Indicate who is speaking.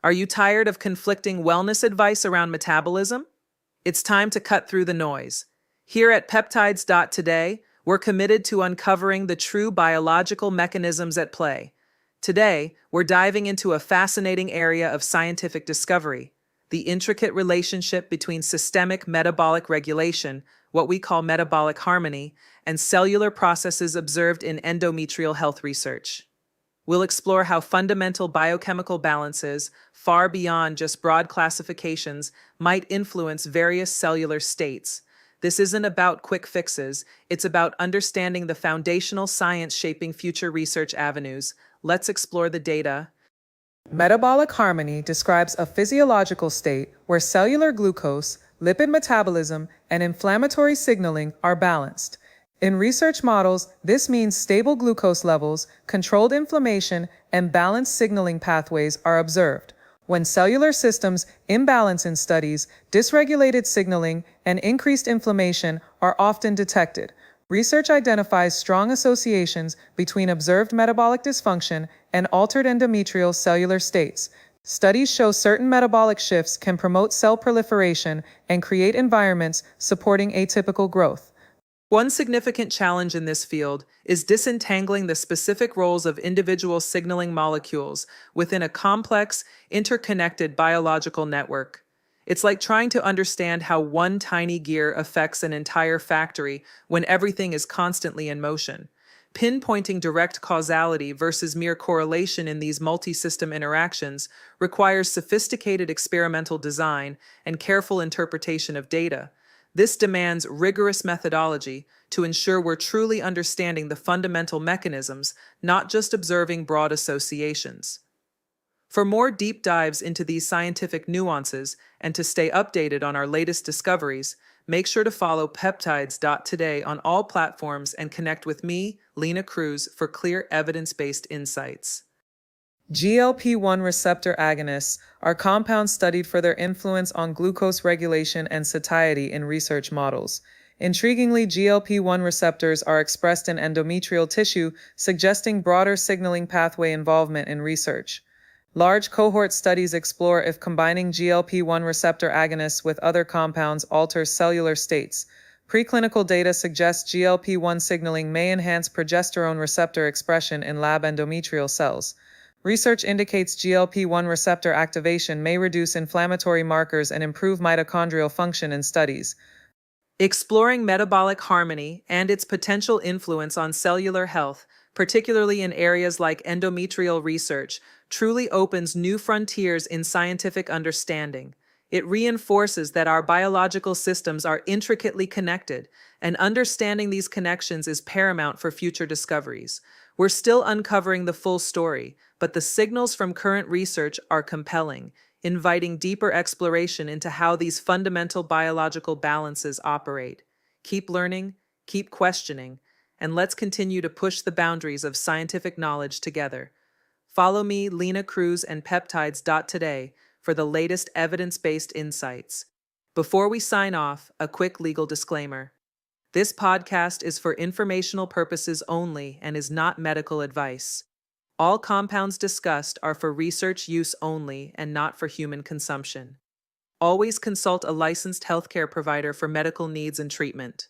Speaker 1: Are you tired of conflicting wellness advice around metabolism? It's time to cut through the noise. Here at Peptides.today, we're committed to uncovering the true biological mechanisms at play. Today, we're diving into a fascinating area of scientific discovery: the intricate relationship between systemic metabolic regulation, what we call metabolic harmony, and cellular processes observed in endometrial health research. We'll explore how fundamental biochemical balances, far beyond just broad classifications, might influence various cellular states. This isn't about quick fixes, it's about understanding the foundational science shaping future research avenues. Let's explore the data. Metabolic harmony describes a physiological state where cellular glucose, lipid metabolism, and inflammatory signaling are balanced. In research models, this means stable glucose levels, controlled inflammation, and balanced signaling pathways are observed. When cellular systems imbalance in studies, dysregulated signaling and increased inflammation are often detected. Research identifies strong associations between observed metabolic dysfunction and altered endometrial cellular states. Studies show certain metabolic shifts can promote cell proliferation and create environments supporting atypical growth. One significant challenge in this field is disentangling the specific roles of individual signaling molecules within a complex, interconnected biological network. It's like trying to understand how one tiny gear affects an entire factory when everything is constantly in motion. Pinpointing direct causality versus mere correlation in these multi-system interactions requires sophisticated experimental design and careful interpretation of data. This demands rigorous methodology to ensure we're truly understanding the fundamental mechanisms, not just observing broad associations. For more deep dives into these scientific nuances and to stay updated on our latest discoveries, make sure to follow Peptides.today on all platforms and connect with me, Lena Cruz, for clear evidence-based insights. GLP-1 receptor agonists are compounds studied for their influence on glucose regulation and satiety in research models. Intriguingly, GLP-1 receptors are expressed in endometrial tissue, suggesting broader signaling pathway involvement in research. Large cohort studies explore if combining GLP-1 receptor agonists with other compounds alters cellular states. Preclinical data suggests GLP-1 signaling may enhance progesterone receptor expression in lab endometrial cells. Research indicates GLP-1 receptor activation may reduce inflammatory markers and improve mitochondrial function in studies. Exploring metabolic harmony and its potential influence on cellular health, particularly in areas like endometrial research, truly opens new frontiers in scientific understanding. It reinforces that our biological systems are intricately connected, and understanding these connections is paramount for future discoveries. We're still uncovering the full story, but the signals from current research are compelling, inviting deeper exploration into how these fundamental biological balances operate. Keep learning, keep questioning, and let's continue to push the boundaries of scientific knowledge together. Follow me, Lena Cruz, and Peptides.today for the latest evidence-based insights. Before we sign off, a quick legal disclaimer. This podcast is for informational purposes only and is not medical advice. All compounds discussed are for research use only and not for human consumption. Always consult a licensed healthcare provider for medical needs and treatment.